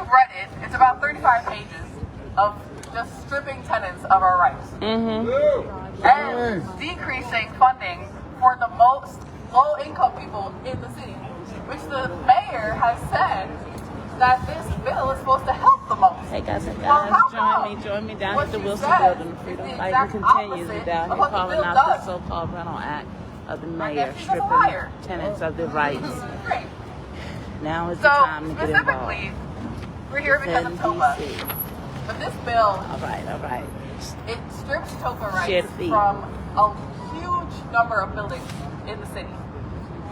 you've read it, it's about 35 pages of just stripping tenants of our rights. And decreasing funding for the most low-income people in the city, which the mayor has said that this bill is supposed to help the most. Hey guys, join me down What at the she Wilson said Building. The Freedom is the Fight exact continues opposite down of here what the calling bill out does. the so-called rental act of the I mayor guess she's a stripping liar. tenants of their rights. Great. Now is the So, time to get specifically, involved. we're here because of Defend TOPA. DC. But this bill, All right. it strips TOPA Share rights the feed. from a huge number of buildings in the city.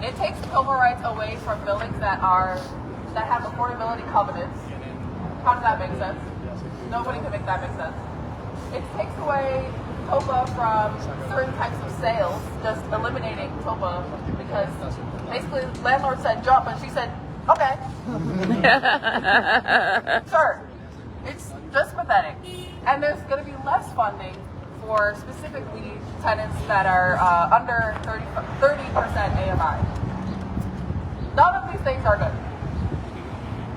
It takes TOPA rights away from buildings that have affordability covenants. How does that make sense? Nobody can make that make sense. It takes away TOPA from certain types of sales, just eliminating TOPA because basically landlord said jump and she said, okay. Sure. It's just pathetic. And there's going to be less funding for specifically tenants that are under 30% AMI. None of these things are good.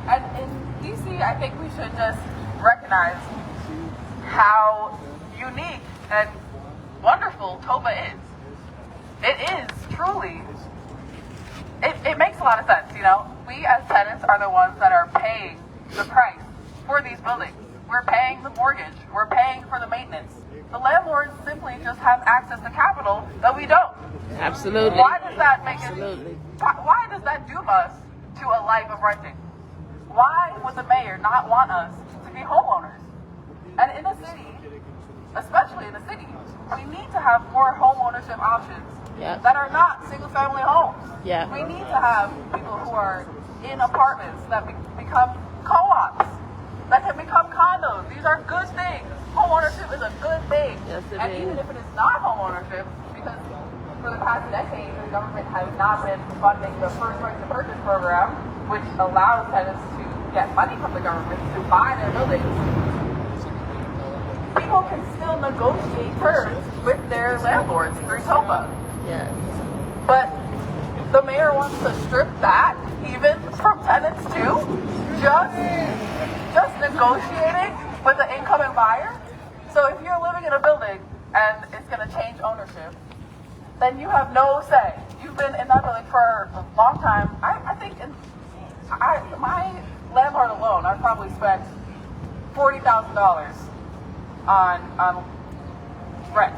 And in DC, I think we should just recognize how unique and wonderful TOPA is. It is truly, it makes a lot of sense, you know? We as tenants are the ones that are paying the price for these buildings. We're paying the mortgage. We're paying for the maintenance. The landlords simply just have access to capital that we don't. Absolutely. Why does that make Absolutely. Why does that doom us to a life of renting? Why would the mayor not want us to be homeowners? And in the city, especially in the city, we need to have more home ownership options that are not single-family homes. Yeah. We need to have people who are in apartments that become co-ops, that can become condos. These are good things. Home ownership is a good thing. Yes, it and is. even if it is not home ownership, because for the past decade, the government has not been funding the first right to purchase program, which allows tenants to get money from the government to buy their buildings. People can still negotiate terms with their landlords through TOPA. Yes. But the mayor wants to strip that even from tenants too? Just negotiating with the incoming buyer? So if you're living in a building and it's going to change ownership, then you have no say. You've been in that building for a long time. I think my landlord alone, I probably spent $40,000 on rent.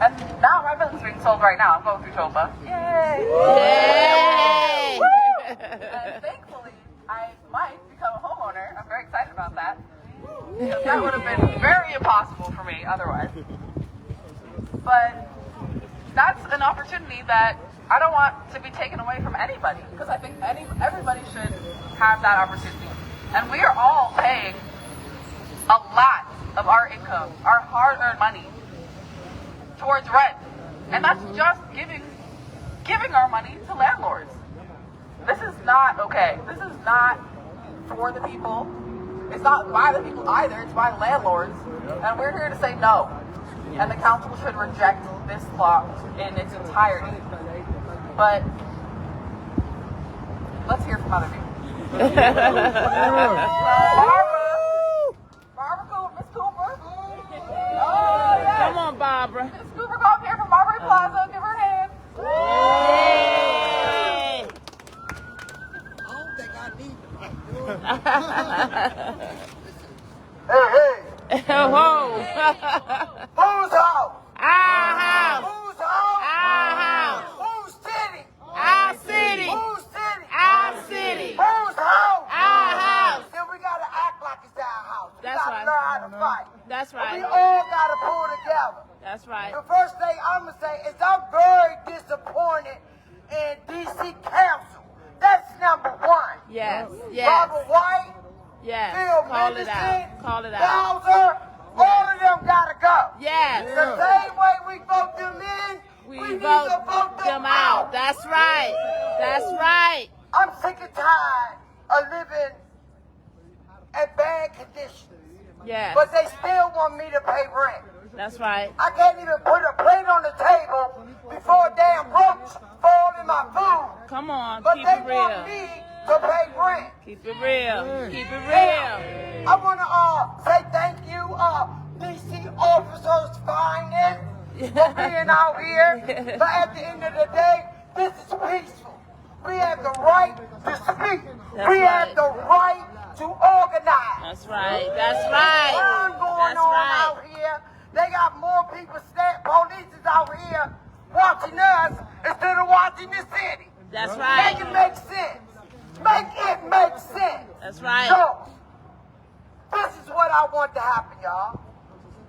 And now my building's being sold right now. I'm going through TOPA. Yay! Yay! Woo! And thankfully, I might become a homeowner. I'm very excited about that. Because that would have been very impossible for me otherwise. But that's an opportunity that I don't want to be taken away from anybody. Because I think everybody should have that opportunity. And we are all paying a lot of our income, our hard-earned money, towards rent. And that's just giving our money to landlords. This is not okay. This is not for the people. It's not by the people either. It's by landlords. And we're here to say no. And the council should reject this law in its entirety. But let's hear from other people. Barbara, Miss Cooper. Oh, yes. Come on, Barbara. Miss Cooper, go up here from Marbury Plaza. Give her a hand. Yay! I don't think I need Hey, Whoa! who's house? Our house! Who's house? Our house! Whose city? Our city! Whose city? Our city! Whose house? Our house! Then we gotta act like it's our house. We That's gotta right. learn how to fight. That's We right. all gotta pull together. That's right. The first thing I'm gonna say is I'm very disappointed in DC Council. That's number one. Yes. Yes. Robert White, Yes. Phil Call it Mendelssohn, out. Call it out. Bowser, all of them gotta go. Yes. The same way we vote them in, we We need vote to vote them out. That's right. That's right. I'm sick and tired of living in bad conditions, Yes. but they still want me to pay rent. That's right. I can't even put a plate on the table before damn roaches fall in my food. Come on. But Keep they it want real. me to pay rent. Keep it real. Keep it real. I want to say thank you, DC officers, finance, for being out here. But at the end of the day, this is peaceful. We have the right to speak. We have the right to organize. That's right. That's right. Crime going That's on right. out here. They got more people police is out here watching us instead of watching the city. That's right. Make it make sense. Make it make sense. That's right. So, this is what I want to happen, y'all.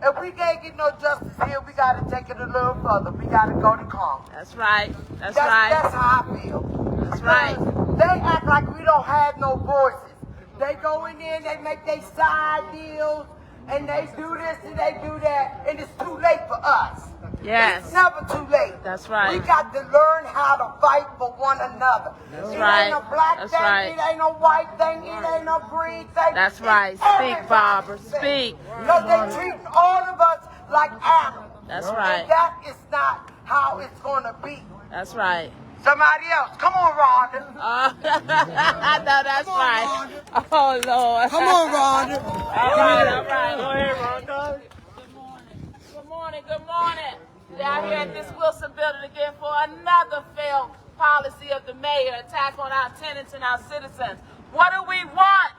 If we can't get no justice here, we got to take it a little further. We got to go to Congress. That's right. That's right. That's how I feel. That's right. They act like we don't have no voices. They go in there and they make their side deals, and they do this and they do that, and it's too late for us. Yes. It's never too late. That's right. We got to learn how to fight for one another. That's it right. ain't a black That's thing, right. it ain't no white thing, it ain't no green thing. That's It's right. Speak, everybody's Barbara. thing. Speak. Because they treating all of us like animals. That's right. And that is not how it's going to be. That's right. Somebody else. Come on, Rhonda. I know that's right. Oh, Lord. Come on, Rhonda. All right, all right. Go ahead, Rhonda. Good morning. Good morning. Good morning. Down here at this Wilson building again for another failed policy of the mayor, attack on our tenants and our citizens. What do we want?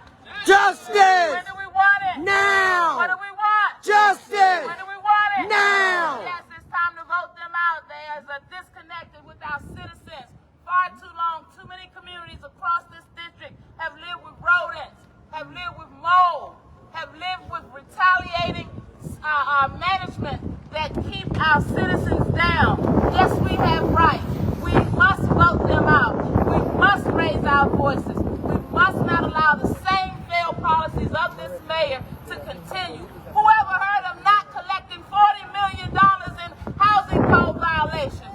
Justice. When do we want it? Now. What do we want? Justice. When do we want it? Now. Yes, it's time to vote them out. They are disconnected with our citizens. Far too long, too many communities across this district have lived with rodents, have lived with mold, have lived with retaliating management that keep our citizens down. Yes, we have rights. We must vote them out. We must raise our voices. We must not allow the same failed policies of this mayor to continue. Whoever heard of not collecting $40 million in housing code violations?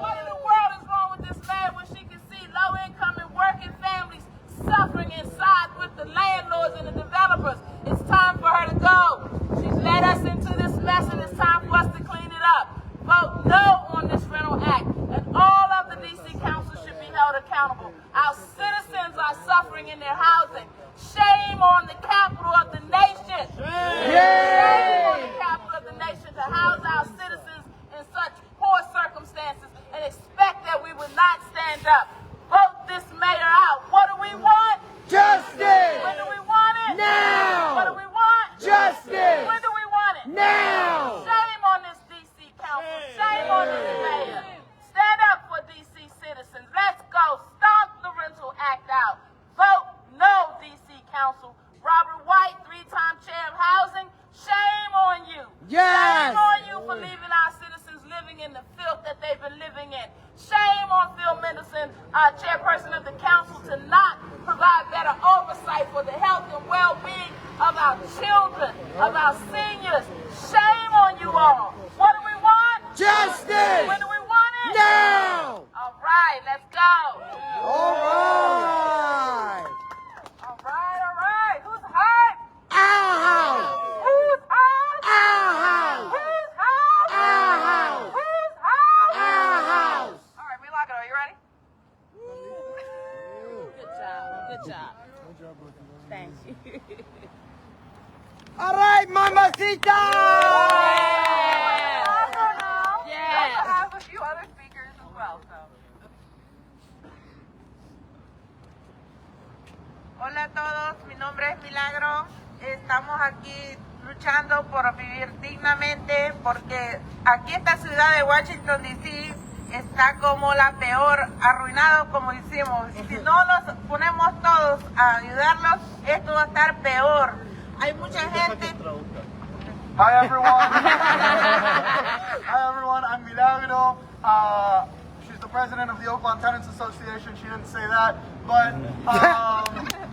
What in the world is wrong with this mayor when she can see low-income and working families suffering inside with the landlords and the developers? It's time for her to go. She's led us into this mess, and it's time for us to clean it up. Vote no on this rental act, and all of the D.C. council should be held accountable. Our citizens are suffering in their housing. Shame on the capital of the nation. Shame on the capital of the nation to house our citizens in such poor circumstances and expect that we would not stand up. Vote this mayor out. What do we want? Justice. When do we want it? Now. What do we want? Justice. When do we want it? Now. Shame on this D.C. council. Shame on this mayor. Stand up for D.C. citizens. Let's go. Stomp the rental act out. Vote no, D.C. council. Robert White, 3-time chair of housing. Shame on you. Yes. Shame on you for leaving our citizens living in the filth that they've been living in. Shame on Phil Mendelson, chairperson of the council, to not provide better oversight for the health and well-being of our children, of our seniors. Shame on you all. What do we want? Justice. When do we want it? Now. All right, let's go. All right. All right. Who's hot? Our house. Who's hot? Our house. Who's hot? Our house. Who's hot? Our house. All right, Milagro, are you ready? Good job. Good job. Thank you. All right, mamacita. We Yes. also have a few other speakers as well, so. Hola a todos, mi nombre es Milagro. Estamos aquí luchando por vivir dignamente porque aquí esta ciudad de Washington D.C. está como la peor, arruinado como hicimos. Si no nos ponemos todos a ayudarlos, esto va a estar peor. Hay mucha gente. Hi everyone. Hi everyone. I'm Milagro. She's the president of the Oakland Tenants Association. She didn't say that, but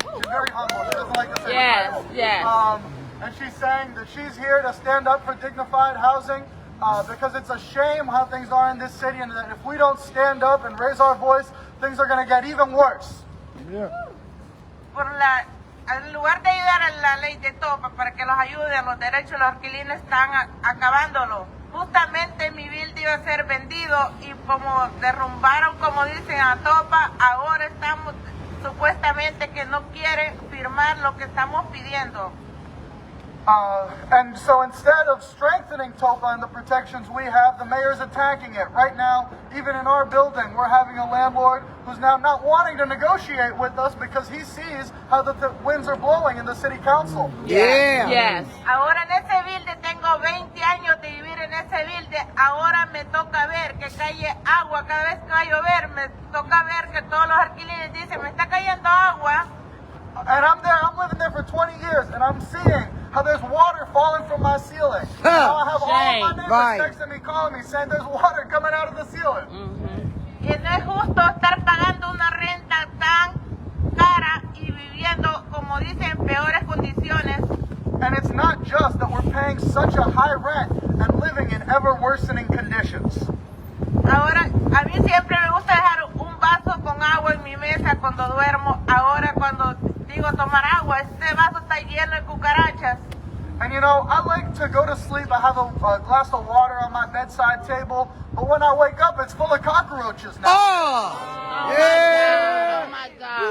she's very humble. She doesn't like to say Yes, the title. yes. And she's saying that she's here to stand up for dignified housing because it's a shame how things are in this city, and that if we don't stand up and raise our voice, things are going to get even worse. En lugar de ayudar a la ley de TOPA para que los ayude a los derechos de los inquilinos, están acabándolo. justamente mi building iba a ser vendido y como derrumbaron, como dicen, a topa, ahora estamos supuestamente que no quieren firmar lo que estamos pidiendo. And so instead of strengthening TOPA and the protections we have, the mayor's attacking it. Right now, even in our building, we're having a landlord who's now not wanting to negotiate with us because he sees how the winds are blowing in the city council. Yeah. Yes. Ahora en ese building tengo 20 años de vivir en ese building, ahora me toca ver que cae agua, cada vez que va a llover me toca ver que todos los alquileres dicen, me está cayendo agua. And I'm living there for 20 years, and I'm seeing how there's water falling from my ceiling. Now I have all Shame. my neighbors Right. texting me, calling me, saying there's water coming out of the ceiling. Y no es justo estar pagando una renta tan cara y viviendo, como dicen, en peores condiciones. And it's not just that we're paying such a high rent and living in ever worsening conditions. Ahora, a mí siempre me gusta dejar un vaso con agua en mi mesa cuando duermo. Ahora cuando digo tomar agua, este vaso está lleno de cucarachas. And you know, I like to go to sleep. I have a glass of water on my bedside table, but when I wake up, it's full of cockroaches now. Oh, yeah. Oh my God.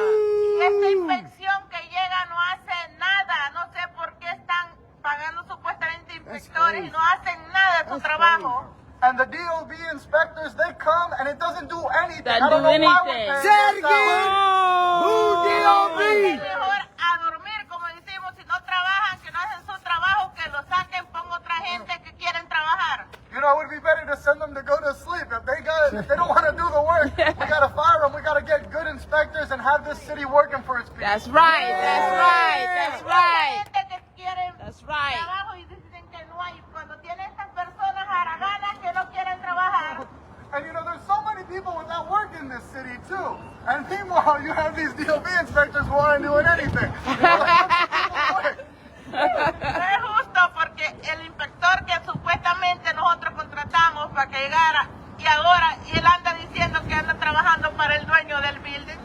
Y esta inspección que llega no hace nada. No sé por qué están pagando supuestamente inspectores y no hacen nada de su trabajo. And the DOB inspectors, they come and it doesn't do anything. Doesn't I don't do know why we're anything. paying Say it this salary. again. Who Es DOB? mejor a dormir, como decimos, si no trabajan, que no hacen su trabajo, que lo saquen, ponga otra gente que quieren trabajar. You know, it would be better to send them to go to sleep. If they don't want to do the work, we gotta fire them. We gotta get good inspectors and have this city working for its people. That's right. That's right. That's Hay right. gente que quieren That's right. trabajo y dicen que no hay. Cuando tienen estas personas haraganas que no quieren trabajar. And you know, there's so many people without work in this city too. And meanwhile, you have these DOB inspectors who aren't doing anything. You know, like, what's the people No es justo porque el inspector que supuestamente nosotros contratamos para que llegara y ahora él anda diciendo que anda trabajando para el dueño del building.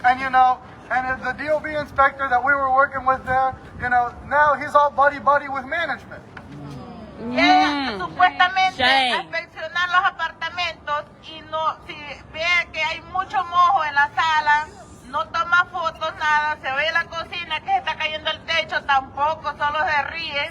And you know, and the DOB inspector that we were working with there, you know, now he's all buddy-buddy with management. Llega supuestamente a Shame. inspeccionar los apartamentos y no, si ve que hay mucho mojo en la sala, no toma fotos, nada, se ve la cocina que se está cayendo el techo, tampoco, solo se ríe.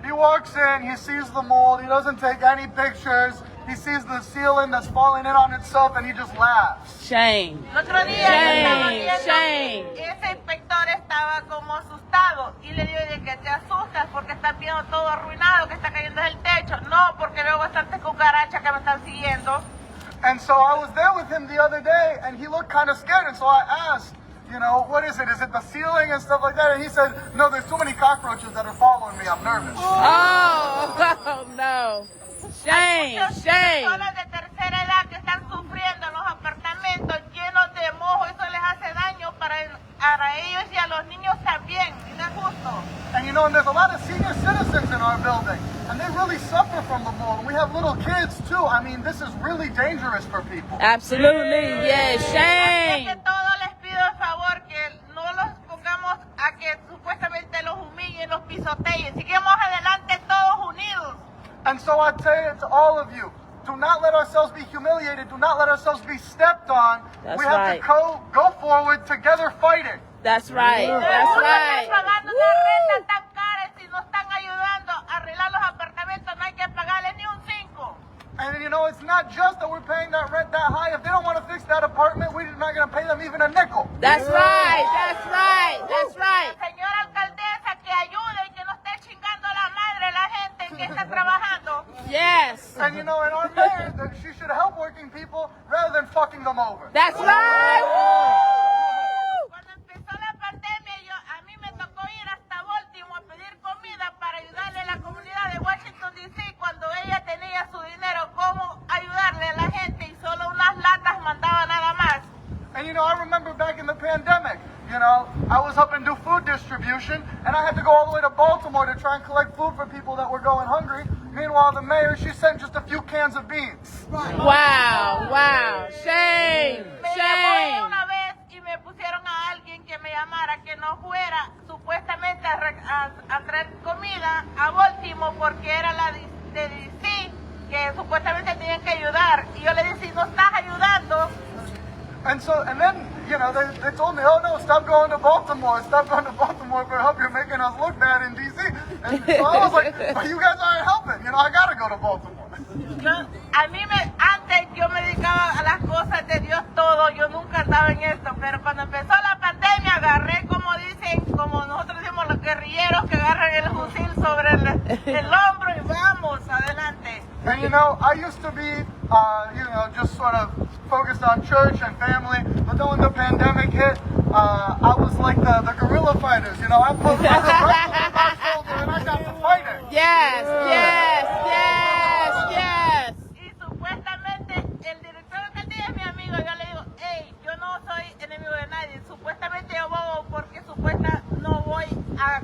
He walks in, he sees the mold, he doesn't take any pictures, he sees the ceiling that's falling in on itself, and he just laughs. Shame. El otro día Shame, estaba shame. viendo, ese inspector estaba como asustado y le digo de que te asustas porque estás viendo todo arruinado, que está cayendo del techo. No, porque veo bastantes cucarachas que me están siguiendo. And so I was there with him the other day, and he looked kind of scared, and so I asked, you know, what is it? Is it the ceiling and stuff like that? And he said, no, there's too many cockroaches that are following me, I'm nervous. Oh, no. Shame. Muchas Shame. personas de tercera edad que están sufriendo en los apartamentos llenos de mojo, eso les hace daño para ellos y a los niños también, y no es justo. And you know, and there's a lot of senior citizens in our building, and they really suffer from the mold. And we have little kids too. I mean, this is really dangerous for people. Absolutely. Yes. Así Shame. que todos les pido el favor que no los pongamos a que supuestamente los humillen, los pisoteen. Sigamos adelante todos unidos. And so I say it to all of you. Do not let ourselves be humiliated. Do not let ourselves be stepped on. That's we have right. to go forward together fighting. That's right. No That's están right. pagando una renta tan cara y si no están ayudando a arreglar los apartamentos no hay que pagarles ni un 5. And you know, it's not just that we're paying that rent that high. If they don't want to fix that apartment, we're not going to pay them even a nickel. That's right. That's right. That's right. Señora alcaldesa, que ayude y que no esté chingando la madre la gente que está trabajando. Yes. And you know, and our mayor, that she should help working people rather than fucking them over. That's right. Woo! Cuando empezó la pandemia, a mí me tocó ir hasta Baltimore a pedir comida para ayudarle a la comunidad de Washington DC cuando ella tenía su dinero, cómo ayudarle a la gente y solo unas latas mandaba nada más. And you know, I remember back in the pandemic, you know, I was up and do food distribution, and I had to go all the way to Baltimore to try and collect food for people that were going hungry. Meanwhile, the mayor, she sent just a few cans of beans. Wow. Wow. Shame. Me llamó Shame. una vez y me pusieron a alguien que me llamara que no fuera supuestamente a traer comida a Baltimore porque era de DC que supuestamente tenían que ayudar. Y yo le dije, si no estás ayudando. And then, you know, they told me, oh no, stop going to Baltimore, for help, you're making us look bad in D.C. And so I was like, but you guys aren't helping, you know, I gotta go to Baltimore. Antes yo me dedicaba a las cosas de Dios todo, yo nunca andaba en esto, pero cuando empezó la pandemia agarré, como dicen, como nosotros decimos los guerrilleros que agarran el fusil sobre el hombro y vamos, adelante. And you know, I used to be, you know, just sort of focused on church and family, but then when the pandemic hit, I was like the guerrilla fighters, you know, I put my rifle on my shoulder and I got to fight it. Yes, yes, yes, yes. Y supuestamente el director de alcaldía es mi amigo, yo le digo, hey, yo no soy enemigo de nadie, supuestamente yo voy porque no voy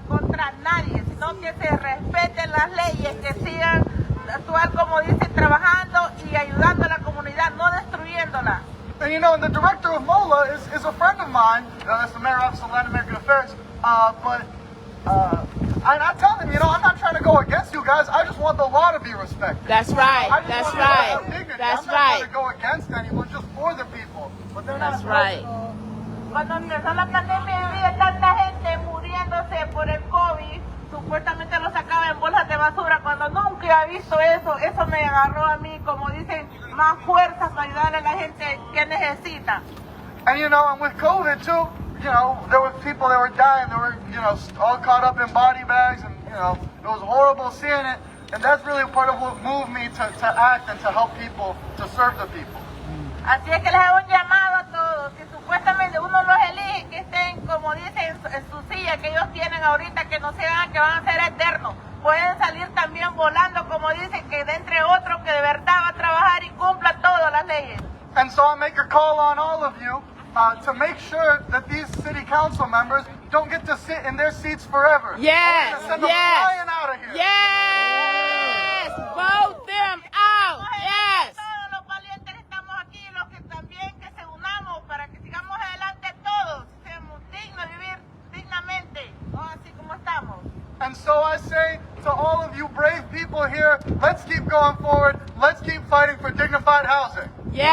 contra nadie, sino que se respeten las leyes, que sigan actuar como dicen, trabajando y ayudando a la comunidad, no destruyéndola. And you know, and the director of MOLA is a friend of mine, that's the Mayor Office of Latin American Affairs, and I tell him, you know, I'm not trying to go against you guys, I just want the law to be respected. That's right, I just that's want people to have right, dignity. that's I'm not right. trying to go against anyone, just for the people. But they're That's not right. Cuando empezó la pandemia había tanta gente muriéndose por el COVID, supuestamente lo sacaba en bolsas de basura, cuando nunca he visto eso, eso me agarró a mí, como dicen, más fuerzas para ayudarle a la gente que necesita. And you know, and with COVID too, you know, there were people that were dying, they were, you know, all caught up in body bags, and you know, it was horrible seeing it, and that's really part of what moved me to act and to help people, to serve the people. Así es que les hago un llamado a todos, que supuestamente uno los elige, que estén, como dicen, en su silla que ellos tienen ahorita, que no se hagan, que van a ser eternos. Pueden salir también volando, como dicen, que de entre otros que de verdad va a trabajar y cumpla todas las leyes. And so I make a call on all of you to make sure that these city council members don't get to sit in their seats forever. Yes, We're gonna send them yes, flying out of here. yes, vote them out, yes. Todos los valientes estamos aquí, los que también que se unamos para que sigamos adelante todos, seamos dignos de vivir dignamente, ¿no? Así como estamos. And so I say to all of you brave people here, let's keep going forward. Let's keep fighting for dignified housing. Yes,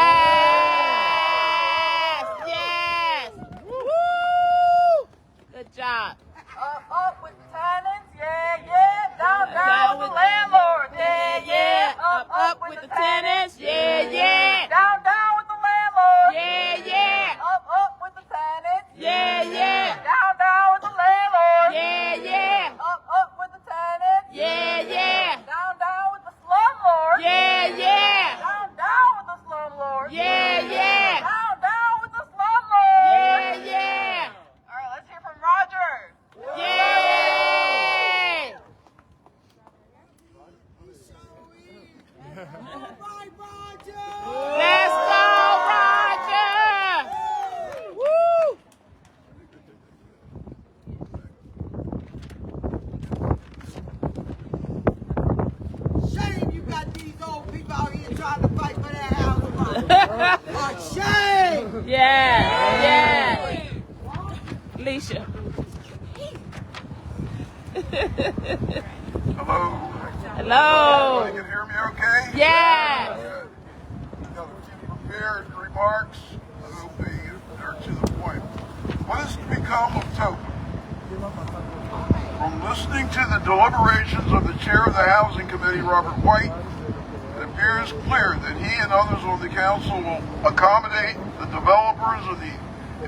yes. Woo! Good job. Up with the tenants, yeah, yeah. Down with the landlords, yeah, yeah. Up with the tenants, yeah, yeah. Down with the landlords, Yeah, yeah. Up with the tenants, Yeah, yeah. Down with the landlords, Yeah, yeah. Up with the tenants, Yeah, yeah. Down with the slumlords, Yeah, yeah. Down with the slumlords, Yeah, yeah. Down with the slumlords. Yeah, yeah. All right, let's hear from Roger. Yay! Let's go, Roger! Woo! Shame you got these old people out here trying to fight for their house. Shame! Yeah, yeah. Alicia. Hello. Hello. You can hear me okay? Yeah. Good. Got a few prepared remarks. They'll be they're to the point. What is to become of Topa? From listening to the deliberations of the chair of the Housing Committee, Robert White, it appears clear that he and others on the council will accommodate the developers of the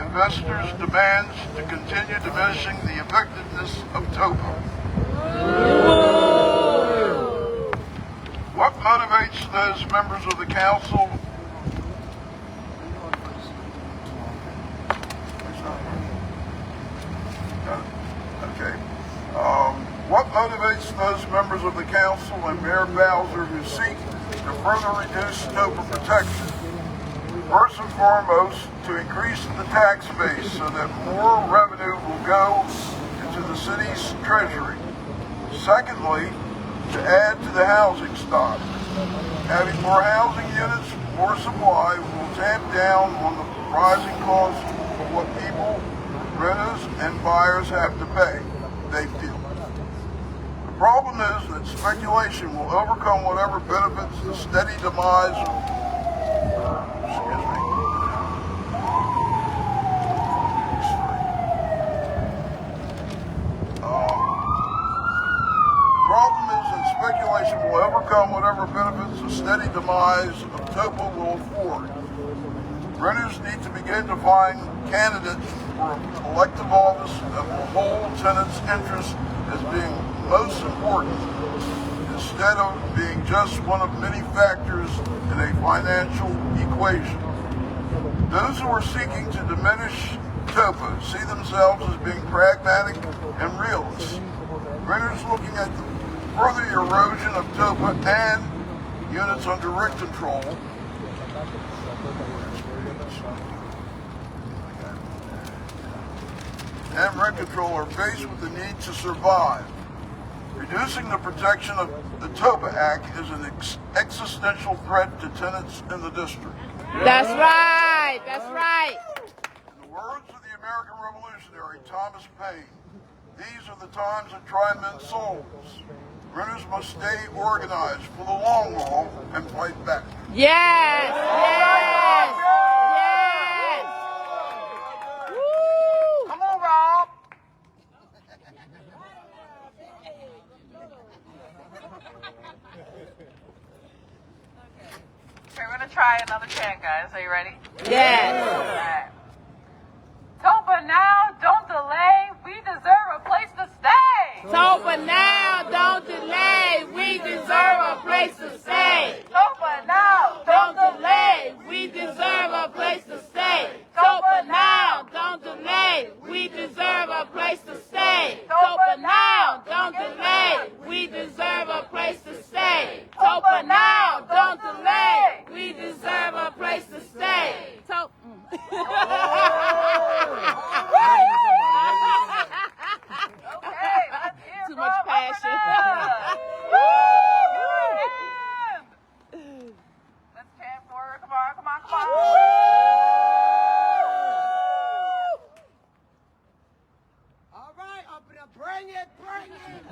investors' demands to continue diminishing the effectiveness of Topa. What motivates those members of the council? Okay. What motivates those members of the council and Mayor Bowser who seek to further reduce Topa protection? First and foremost, to increase the tax base so that more revenue will go into the city's treasury. Secondly, to add to the housing stock. Having more housing units, more supply will tamp down on the rising costs of what people, renters, and buyers have to pay, they feel. Problem is that speculation will overcome whatever benefits the steady demise of, problem is that speculation will overcome whatever benefits the steady demise of TOPA will afford. Renters need to begin to find candidates for elective office that will hold tenants' interests as being most important, instead of being just one of many factors in a financial equation. Those who are seeking to diminish TOPA see themselves as being pragmatic and realists. Renters looking at the further erosion of TOPA and units under rent control are faced with the need to survive. Reducing the protection of the TOPA Act is an existential threat to tenants in the district. That's right. That's right. In the words of the American revolutionary Thomas Paine, these are the times that try men's souls. Renters must stay organized for the long haul and fight back. Yes. Yes. Yes. Woo. Come on, Rob. Okay, we're gonna try another chant, guys. Are you ready? Yes. Alright. TOPA now, don't delay. We deserve a place to stay. TOPA now, don't delay. We deserve a place to stay. TOPA now, Don't delay. We deserve a place to stay. TOPA now, don't delay. We deserve a place to stay. TOPA now, don't delay. We deserve a place to stay. TOPA now, don't delay. We deserve a place to stay. Okay, let's hear Too from much passion. Woo! Let's chant for her. Come on, come on, come on. All right, up in there. Bring it, bring it.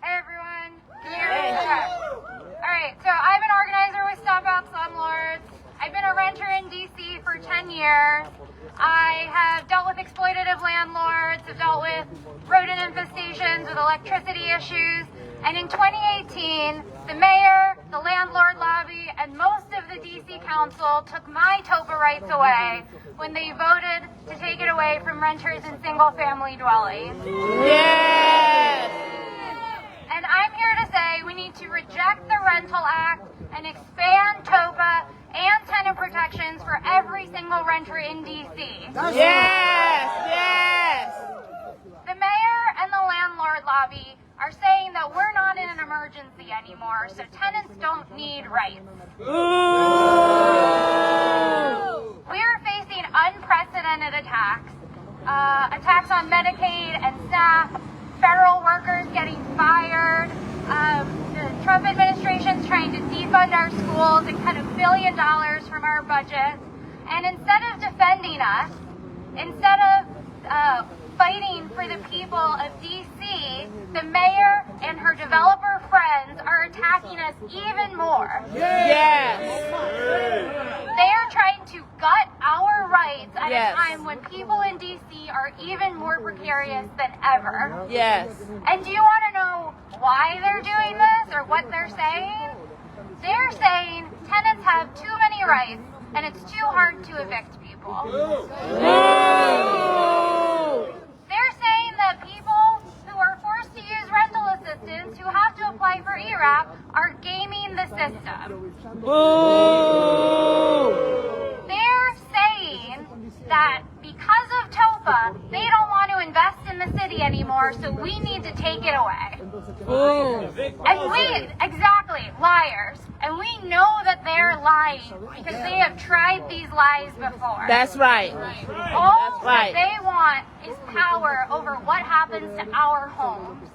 Hey everyone, can you hear me? Okay. Alright, so I'm an organizer with Stop Out Slumlords. I've been a renter in DC for 10 years. I have dealt with exploitative landlords, I've dealt with rodent infestations, with electricity issues, and in 2018, the mayor, the landlord lobby, and most of the DC council took my TOPA rights away when they voted to take it away from renters in single-family dwellings. Yes. And I'm here to say we need to reject the Rental Act and expand TOPA and tenant protections for every single renter in DC. Yes. Yes. The mayor and the landlord lobby are saying that we're not in an emergency anymore, so tenants don't need rights. Ooh. We're facing unprecedented attacks. Attacks on Medicaid and SNAP, federal workers getting fired, the Trump administration's trying to defund our schools and cut $1 billion from our budget. And instead of defending us, instead of fighting for the people of DC, the mayor and her developer friends are attacking us even more. Yes. They are trying to gut our rights at Yes. a time when people in DC are even more precarious than ever. Yes. And do you want to know why they're doing this or what they're saying? They're saying tenants have too many rights and it's too hard to evict people. Ooh. They're saying that people who are forced to use rental assistance, who have to apply for ERAP, are gaming the system. Ooh. They're saying that because of TOPA, they don't want to invest in the city anymore, so we need to take it away. Ooh. And exactly, liars. And we know that they're lying because they have tried these lies before. That's right. All That's right. that they want is power over what happens to our homes.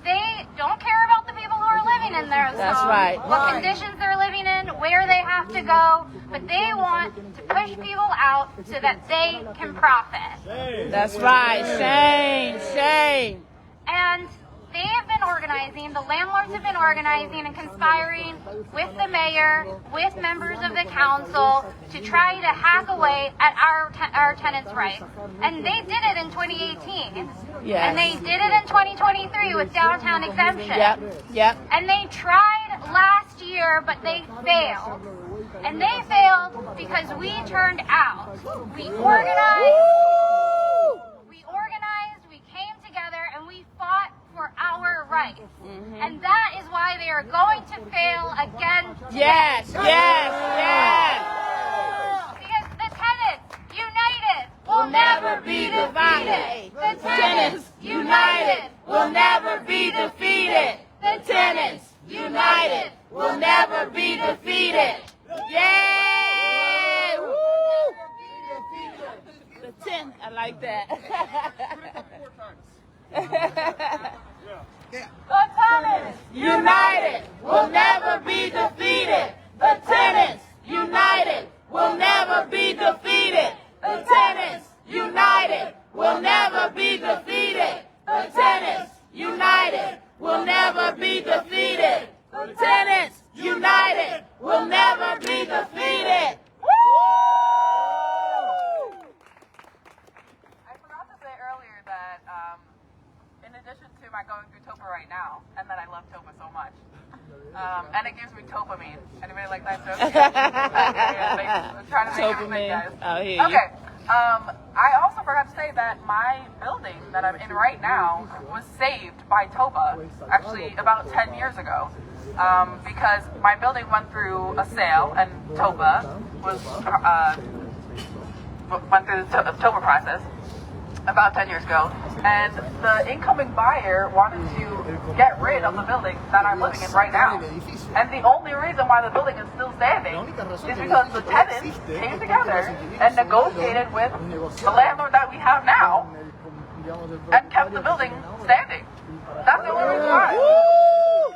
they don't care about the people who are living in those That's homes, right. what conditions they're living in, where they have to go, but they want to push people out so that they can profit. That's right. Shame, shame. And they have been organizing, the landlords have been organizing and conspiring with the mayor, with members of the council to try to hack away at our tenants' rights. And they did it in 2018. Yes. And they did it in 2023 with downtown exemption. Yep. And they tried last year, but they failed. And they failed because we turned out. We organized, we came together, and we fought for our rights. And that is why they are going to fail again today. Yes. Because the tenants united will never be defeated. The tenants united will never be defeated. The tenants united will never be defeated. Yay! Woo! The 10, I like that. The tenants United will never be defeated. The tenants united will never be defeated. The tenants united will never be defeated. The tenants united will never be defeated. The tenants united will never be defeated. I forgot to say earlier that in addition to my going through TOPA right now, and that I love TOPA so much, and it gives me dopamine. Anybody like that joke? I'm trying to make it fit, guys. I'll hear you. Okay. I also forgot to say that my building that I'm in right now was saved by TOPA actually about 10 years ago. Because my building went through a sale and TOPA was went through the TOPA process about 10 years ago, and the incoming buyer wanted to get rid of the building that I'm living in right now. And the only reason why the building is still standing is because the tenants came together and negotiated with the landlord that we have now and kept the building standing. That's the only reason why.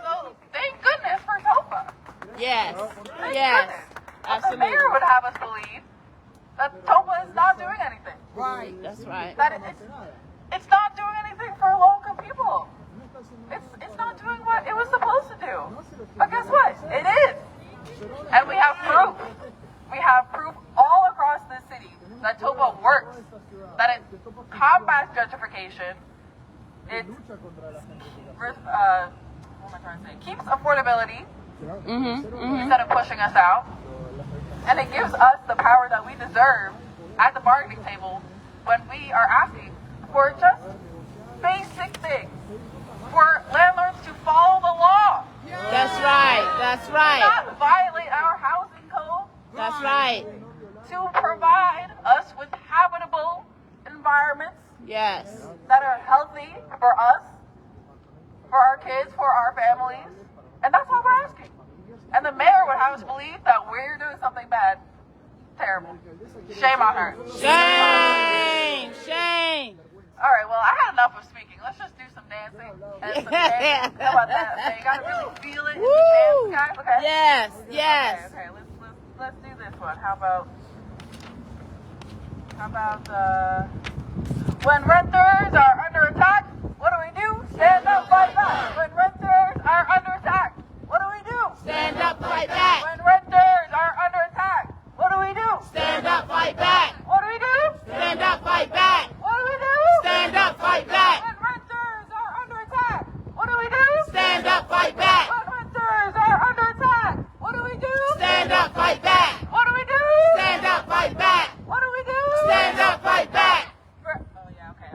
So thank goodness for TOPA. Yes. Thank Yes. goodness. The Absolutely. mayor would have us believe that TOPA is not doing anything. Right. That's right. That it's not doing anything for local people. It's not doing what it was supposed to do. But guess what? It is. And we have proof. We have proof all across the city that TOPA works. That it combats gentrification. It what am I trying to say? Keeps affordability instead of pushing us out. And it gives us the power that we deserve at the bargaining table when we are asking for just basic things. For landlords to follow the law. That's right. That's right. Not violate our housing code. That's right. To provide us with habitable environments Yes. that are healthy for us, for our kids, for our families. And that's all we're asking. And the mayor would have us believe that we're doing something bad. Terrible. Shame on her. Shame. Shame. All right, well, I had enough of speaking. Let's just do some dancing. And some dancing. How about that? Okay, you gotta really feel it in your Woo. dance, guys. Okay. Yes. Yes. Okay, let's do this one. How about when renters are under attack, what do we do? Stand up, fight back. When renters are under attack, what do we do? Stand up, fight back. When renters are under attack, what do we do? Stand up, fight back. What do we do? Stand up, fight back. What do we do? Stand up, fight back. When renters are under attack, what do we do? Stand up, fight back. When renters are under attack, what do we do? Stand up, fight back. What do we do? Stand up, fight back. What do we do? Stand up, fight back. Oh yeah, okay.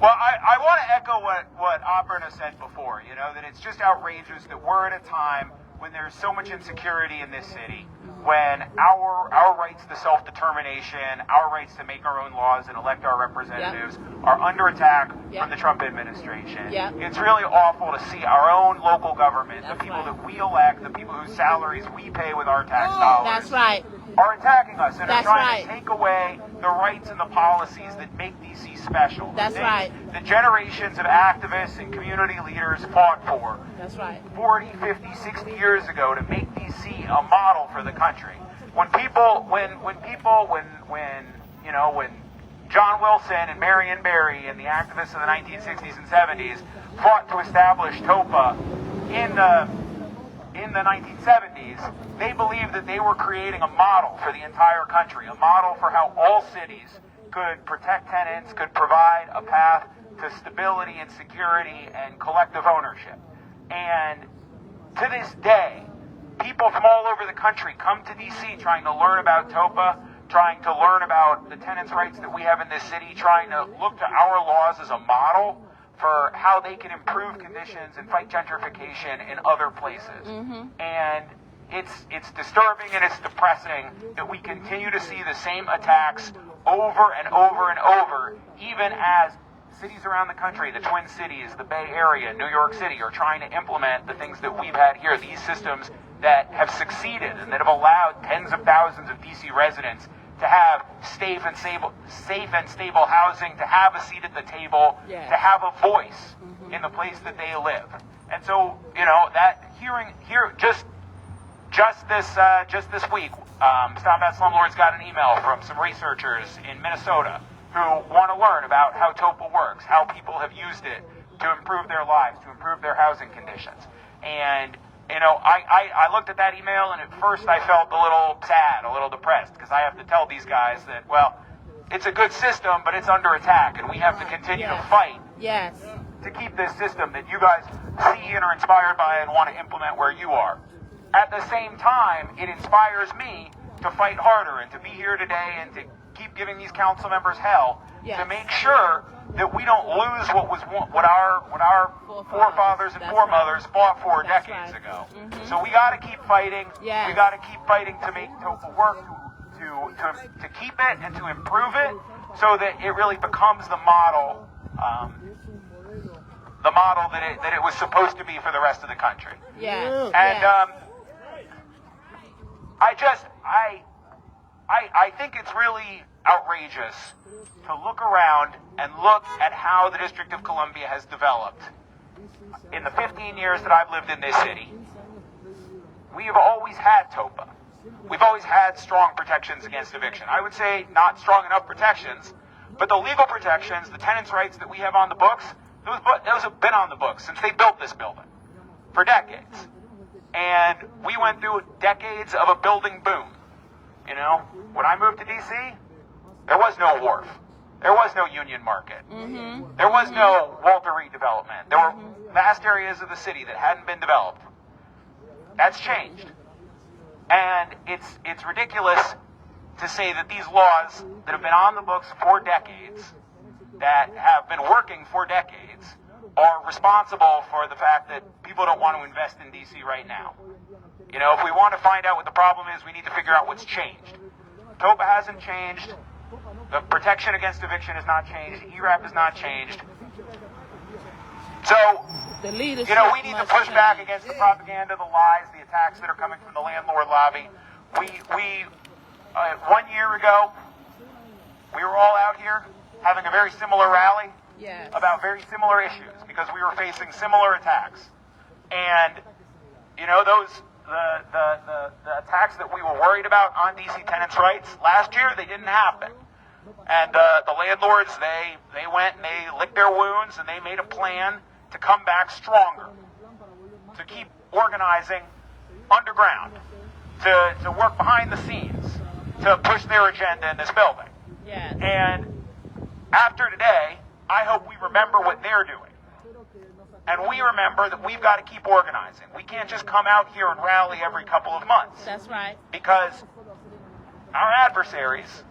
Well, I want to echo what Aparna said before, that it's just outrageous that we're at a time when there's so much insecurity in this city, when our rights to self-determination, our rights to make our own laws and elect our representatives are under attack from the Trump administration. It's really awful to see our own local government, the people that we elect, the people whose salaries we pay with our tax dollars. That's right. Are attacking us and are That's trying right. to take away the rights and the policies that make DC special. That's right. The generations of activists and community leaders fought for That's right. 40, 50, 60 years ago to make DC a model for the country. When John Wilson and Marion Barry and the activists of the 1960s and 70s fought to establish TOPA in the 1970s, they believed that they were creating a model for the entire country, a model for how all cities could protect tenants, could provide a path to stability and security and collective ownership. And to this day, people from all over the country come to DC trying to learn about TOPA, trying to learn about the tenants' rights that we have in this city, trying to look to our laws as a model for how they can improve conditions and fight gentrification in other places. And it's disturbing and it's depressing that we continue to see the same attacks over and over and over, even as cities around the country, the Twin Cities, the Bay Area, New York City, are trying to implement the things that we've had here, these systems that have succeeded and that have allowed tens of thousands of DC residents to have safe and stable housing, to have a seat at the table, to have a voice in the place that they live. And so, that just this week, Stop Bad Slumlords got an email from some researchers in Minnesota who want to learn about how TOPA works, how people have used it to improve their lives, to improve their housing conditions. And I looked at that email, and at first I felt a little sad, a little depressed, because I have to tell these guys that, well, it's a good system, but it's under attack, and we have to continue to fight to keep this system that you guys see and are inspired by and want to implement where you are. At the same time, it inspires me to fight harder and to be here today and to keep giving these council members hell to make sure that we don't lose what our forefathers and foremothers fought for decades ago. So we got to keep fighting. We got to keep fighting to make TOPA work, to keep it and to improve it, so that it really becomes the model that it was supposed to be for the rest of the country. And I think it's really outrageous to look around and look at how the District of Columbia has developed. In the 15 years that I've lived in this city, we have always had TOPA. We've always had strong protections against eviction. I would say not strong enough protections, but the legal protections, the tenants' rights that we have on the books, those have been on the books since they built this building for decades. And we went through decades of a building boom. When I moved to D.C., there was no wharf. There was no Union Market. There was no Walter Reed development. There were vast areas of the city that hadn't been developed. That's changed. And it's ridiculous to say that these laws that have been on the books for decades, that have been working for decades, are responsible for the fact that people don't want to invest in D.C. right now. If we want to find out what the problem is, we need to figure out what's changed. TOPA hasn't changed. The protection against eviction has not changed. ERAP has not changed. So, we need to push back against the propaganda, the lies, the attacks that are coming from the landlord lobby. We 1 year ago, we were all out here having a very similar rally about very similar issues because we were facing similar attacks. And, the attacks that we were worried about on DC tenants' rights last year, they didn't happen. And the landlords, they went and they licked their wounds and they made a plan to come back stronger, to keep organizing underground, to work behind the scenes, to push their agenda in this building. And after today, I hope we remember what they're doing. And we remember that we've got to keep organizing. We can't just come out here and rally every couple of months. That's right. Because adversaries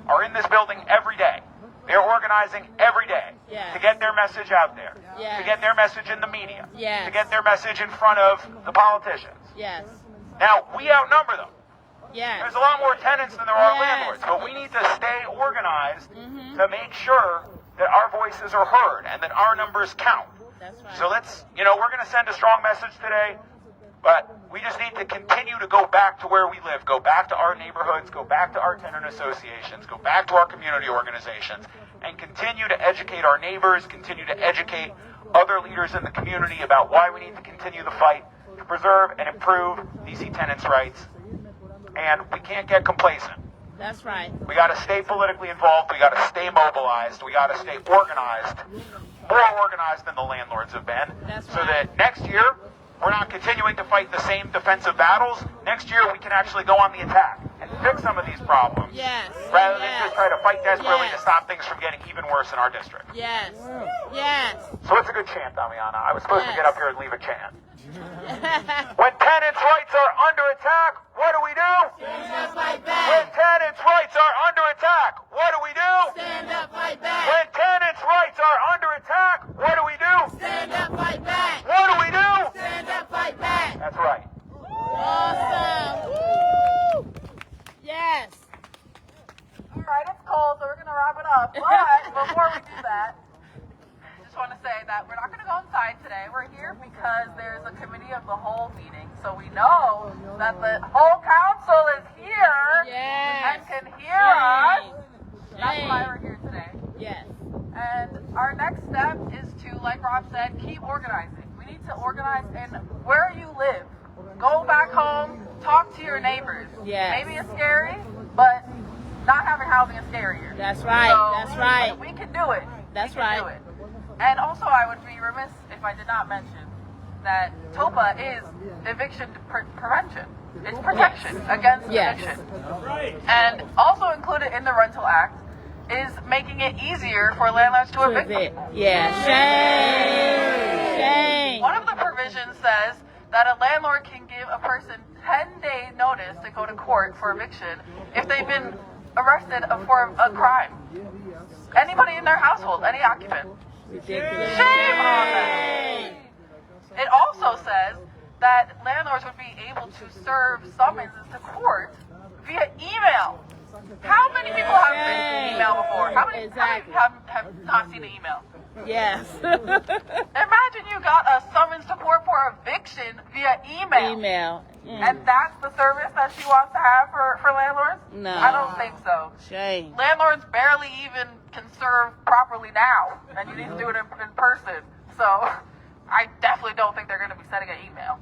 are in this building every day. They're organizing every day to get their message out there, to get their message in the media, to get their message in front of the politicians. Now, we outnumber them. There's a lot more tenants than there are landlords, but we need to stay organized to make sure that our voices are heard and that our numbers count. So let's, we're going to send a strong message today, but we just need to continue to go back to where we live, go back to our neighborhoods, go back to our tenant associations, go back to our community organizations, and continue to educate our neighbors, continue to educate other leaders in the community about why we need to continue the fight to preserve and improve DC tenants' rights. And we can't get complacent. That's right. We got to stay politically involved. We got to stay mobilized. We got to stay organized, more organized than the landlords have been, so that next year we're not continuing to fight the same defensive battles. Next year we can actually go on the attack and fix some of these problems, rather than just try to fight desperately to stop things from getting even worse in our district. So it's a good chant, Damiana. I was supposed to get up here and leave a chant. When tenants' rights are under attack, what do we do? Stand up, fight back. When tenants' rights are under attack, what do we do? Stand up, fight back. When tenants' rights are under attack, what do we do? Stand up, fight back. What do we do? Stand up, fight back. That's right. Awesome. Woo! Yes. All right, it's cold, so we're going to wrap it up. But before we do that, I just want to say that we're not going to go inside today. We're here because there's a committee of the whole meeting. So we know that the whole council is here and can hear us. That's why we're here today. And our next step is to, like Rob said, keep organizing. We need to organize in where you live. Go back home, talk to your neighbors. Maybe it's scary, but not having housing is scarier. That's right. So That's right. We can do it. That's we can do it. And also, I would be remiss if I did not mention that TOPA is eviction prevention. It's protection against eviction. And also included in the Rental Act is making it easier for landlords to evict people. Shame. One of the provisions says that a landlord can give a person 10-day notice to go to court for eviction if they've been arrested for a crime. Anybody in their household, any occupant. Ridiculous. Shame on them. It also says that landlords would be able to serve summonses to court via email. How many people have been email before? How many have not seen an email? Imagine you got a summons to court for eviction via email. And that's the service that she wants to have for landlords? No. I don't think so. Shame. Landlords barely even can serve properly now, and you need to do it in person. So I definitely don't think they're going to be sending an email.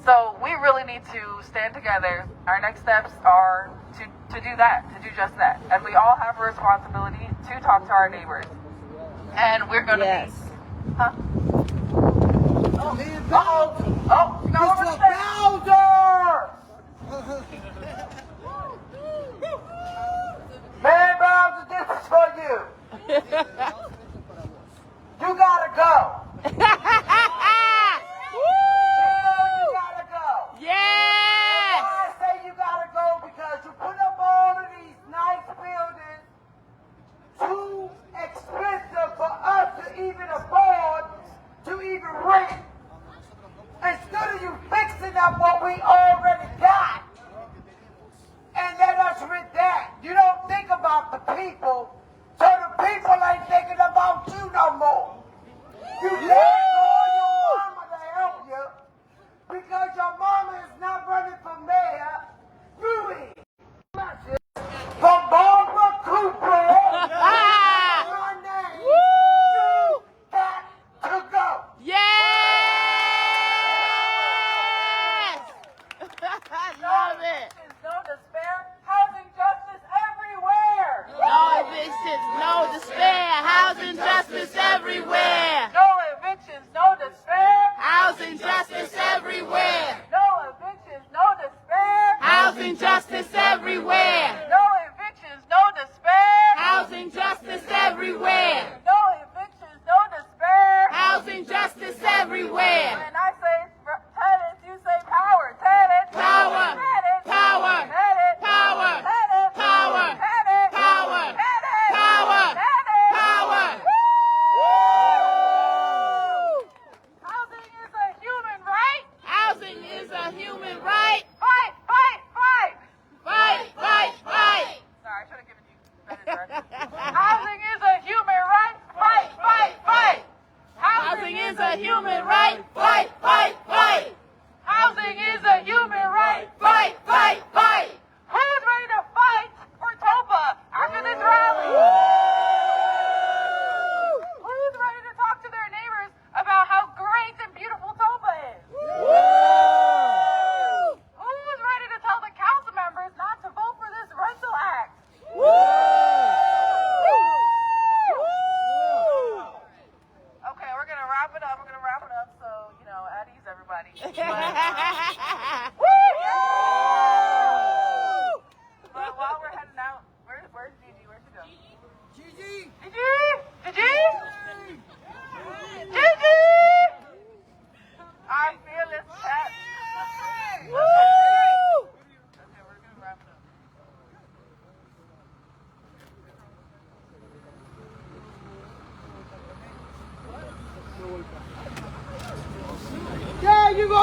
So we really need to stand together. Our next steps are to do that, to do just that. And we all have a responsibility to talk to our neighbors. And we're going to be... Huh? Oh, you got over the Man, Bowser, this is for you. You gotta go. You gotta go. Yes. Why I say you gotta go because you put up all of these nice buildings, too expensive for us to even afford to even rent. Instead of you fixing up what we already got and let us rent that, you don't think about the people, so the people ain't thinking about you no more. You can't call your mama to help you because your mama is not running for mayor. You is. From Barbara Cooper, my name, you got to go. Love it. No despair. Housing justice everywhere. No evictions, no despair. Housing justice everywhere. No evictions, no despair. Housing justice everywhere. No evictions, no despair. Housing justice everywhere. No evictions, no despair. Housing justice everywhere. No evictions, no despair. Housing justice everywhere. When I say tenants, you say power. Tenants. Power. Tenants. Power. Tenants. Power. Tenants.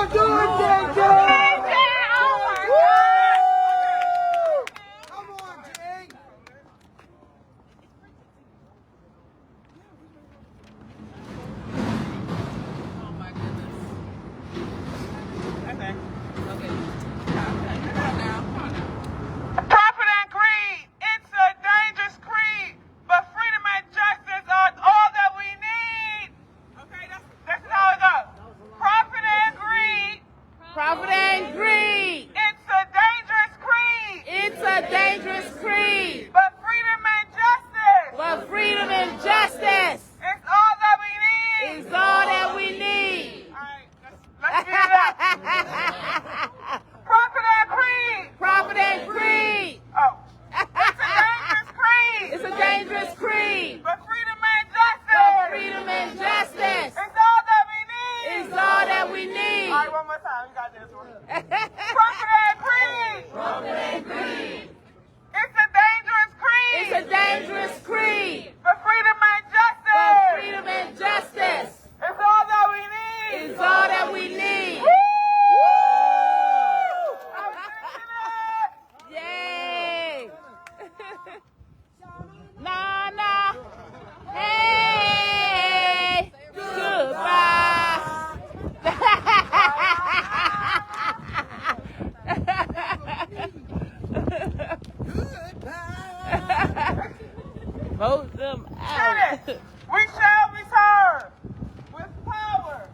on, do it, JJ! Oh my God! Come on, G! Oh my goodness. Okay. Okay. Come on now. Profit and greed, it's a dangerous creed, but freedom and justice are all that we need. Okay, that's how it goes. Profit and greed, Profit and greed. it's a dangerous creed, It's a dangerous creed. but freedom and justice But freedom and justice is all that we need. is all that we need. All right, let's get it up. Profit and greed. Profit and greed. Oh, it's a dangerous creed, It's a dangerous creed. but freedom and But justice freedom and justice is all that we need. is all that we need. All right, one more time. You got this one. Profit and greed. Profit and greed. It's a dangerous creed. It's a dangerous creed. But freedom and But justice freedom and justice is all that we need. is all that we need. I'm singing it. Yay! Nah, nah. Hey! Goodbye! Vote them out. Tennis, we shall return with power.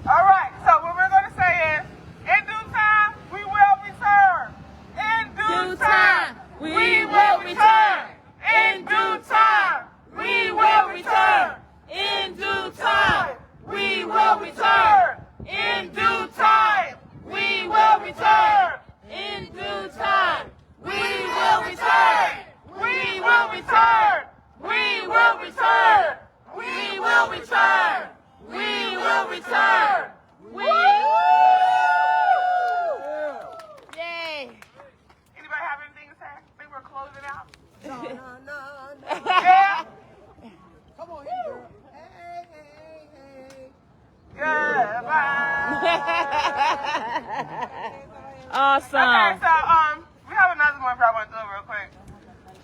All right, so what we're going to say is, in due time, we will return. In due time, we will return. In due time, We will return. In due time, we will return. In due time, we will return. In due time, we will return. We will return. We will return. We will return. We will return. We. Yay! Anybody have anything to say? I think we're closing out. No. Yeah? Come on, here, girl. Hey. Goodbye. Awesome. Okay, so we have another one I want to do real quick.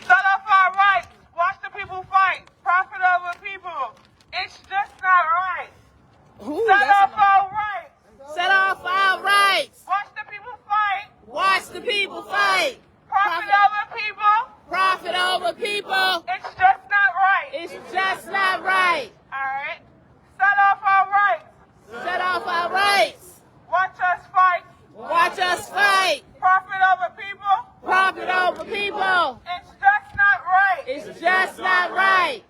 Shut off our rights. Watch the people fight. Profit over people. It's just not right. Ooh, Shut that's off our rights. Set off our rights. Watch the people fight. Watch the people fight. Profit over people. Profit over people. It's just not right. It's just not right. Alright. Shut off our rights. Set off our rights. Watch us fight. Watch us fight. Profit over people. Profit over people. It's just not right. It's just not right.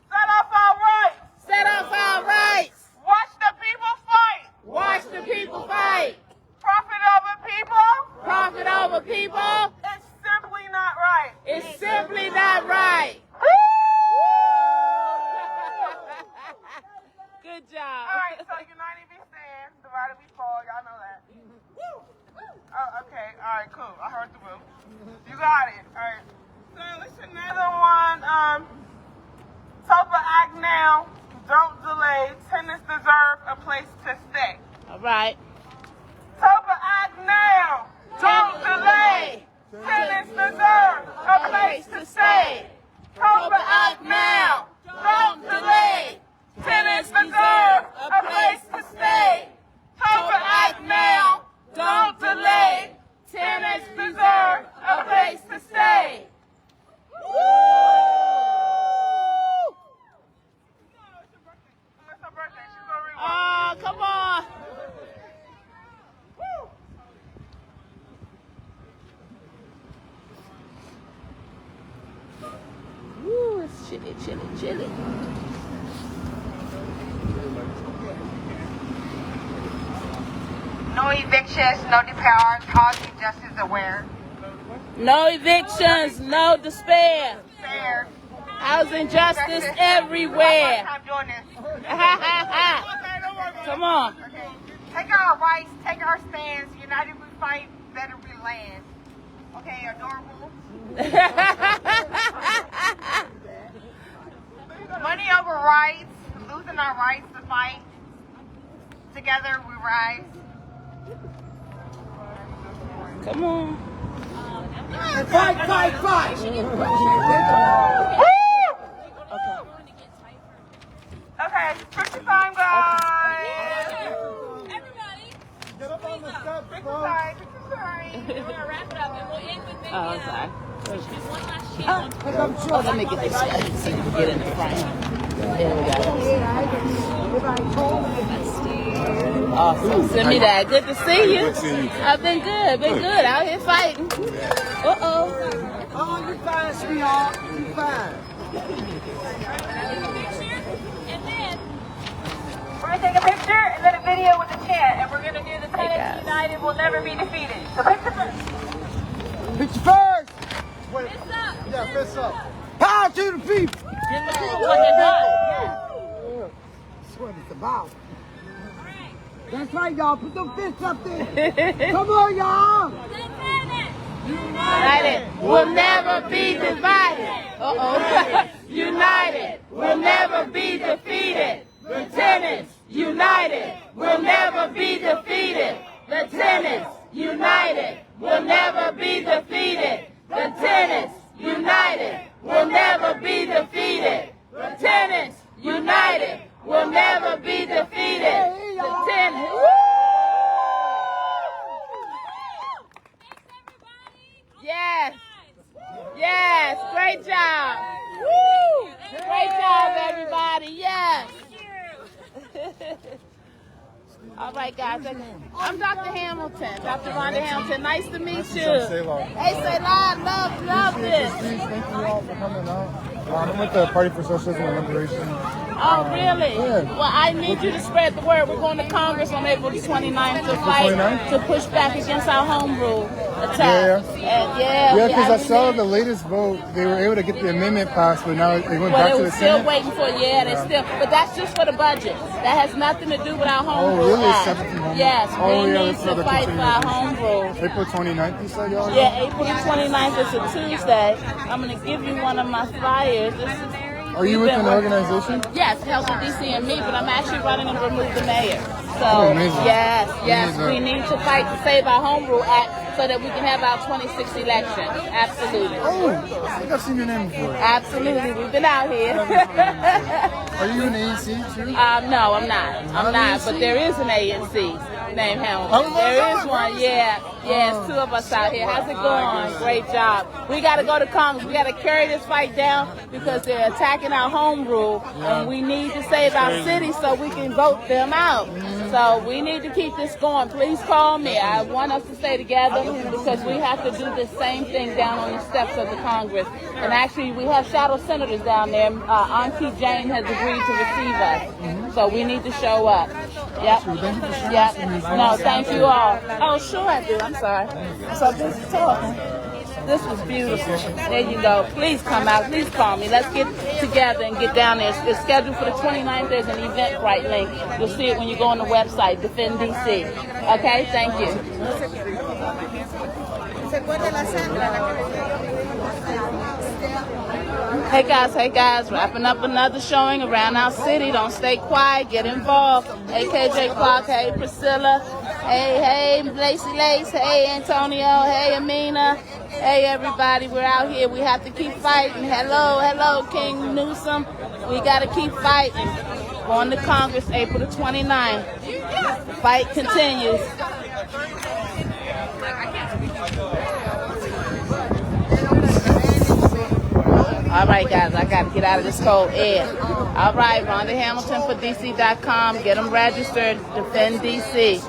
Shut off our rights. Set off our rights. Watch the people fight. Watch the people fight. Profit over people. Profit over people. It's simply not right. It's simply not right. Good job. Alright, so united we stand, divided we fall. Y'all know that. Oh, okay. Alright, cool. I heard the woo. You got it. Alright. So it's another one. Topa act now. Don't delay. Tenants deserve a place to stay. All right. Topa act now. Don't delay. Tenants deserve a place to stay. Topa act now. Don't delay. Tenants deserve a place to stay. Topa act now. Don't delay. Tenants deserve a place to stay. It's her birthday. She's gonna read one. Oh, come on. Woo, it's chilly, chilly, chilly. No evictions, no depower, housing justice aware. No evictions, no despair. Fair. Housing justice everywhere. I'm doing this. Come on. Okay. Take our rights, take our stands. United we fight, better we land. Okay, adorable. Money over rights, losing our rights to fight. Together we rise. right fight. Okay, picture time, guys. Everybody, Get up on the steps, Picture bro. time, picture time. we're gonna wrap it up and we'll end with maybe Oh, I'm sorry. just one last chance. Oh, let me get this straight so you can get in the front. There we go. Awesome. Send me that. Good to see you. I've been good. Been good. Out here fighting. Uh-oh. Oh, you fine, sweetheart. You fine. And then We're gonna take a picture and then a video with the chant, and we're gonna do the tenants united will never be defeated. So picture first. Picture first. Wait. it's up. Yeah, fists up. Power to the people. That's what it's about. That's right, y'all. Put them fists up there. Come on, y'all. United will never be divided. Uh-oh. United will never be defeated. Lieutenants, united will never be defeated. Lieutenants, united will never be defeated. Lieutenants, united will never be defeated. Lieutenants, united will never be defeated. Lieutenants. Yes. Yes. Great job. Woo. Great job, everybody. Yes. All right, guys. I'm Dr. Hamilton. Dr. Rhonda Hamilton. Nice to meet you. Hey, say live. Love this. Thank you all for coming out. I'm with the Party for Socialism and Liberation. Oh, really? Yeah. Well, I need you to spread the word. We're going to Congress on April the 29th to fight, 29th? to push back against our home rule attack. Yeah. And Because I saw we the latest vote, they were able to get the amendment passed, but now they went Well, back they to were the still Senate. waiting for but that's just for the budget. That has nothing to do with our home Oh, rule really? act. Separate from home rule? Yes, Oh, we yeah, need that's to another fight for our continuation. home rule. April 29th, you said, y'all? Yeah, April the 29th is a Tuesday. I'm going to give you one of my flyers. Are you with an organization? Yes, Help with DC and me, but I'm actually running to remove the mayor. So, Oh, amazing. yes, Amazing. we need to fight to save our home rule act so that we can have our 26 election. Absolutely. Oh, I think I've seen your name before. Absolutely. We've been out here. Are you an ANC too? No, I'm not. I'm not. But there is an ANC named Hamilton. There is one. Yeah. Yes, two of us out here. How's it going? Great job. We got to go to Congress. We got to carry this fight down because they're attacking our home rule, and we need to save our city so we can vote them out. So we need to keep this going. Please call me. I want us to stay together because we have to do the same thing down on the steps of the Congress. And actually, we have shadow senators down there. Auntie Jane has agreed to receive us. So we need to show up. Yep. Yep. No, thank you all. Oh, sure I do. I'm sorry. I'm so busy talking. This was beautiful. There you go. Please come out. Please call me. Let's get together and get down there. It's scheduled for the 29th. There's an Eventbrite link. You'll see it when you go on the website, Defend DC. Okay? Thank you. Hey guys, wrapping up another showing around our city. Don't stay quiet, get involved. Hey KJ Clark, hey Priscilla, hey Lacey Lace, hey Antonio, hey Amina, hey everybody, we're out here. We have to keep fighting. Hello King Newsom. We gotta keep fighting. Going to Congress April the 29th. The fight continues. All right, guys, I got to get out of this cold air. All right, Rhonda Hamilton for DC.com. Get them registered. Defend DC.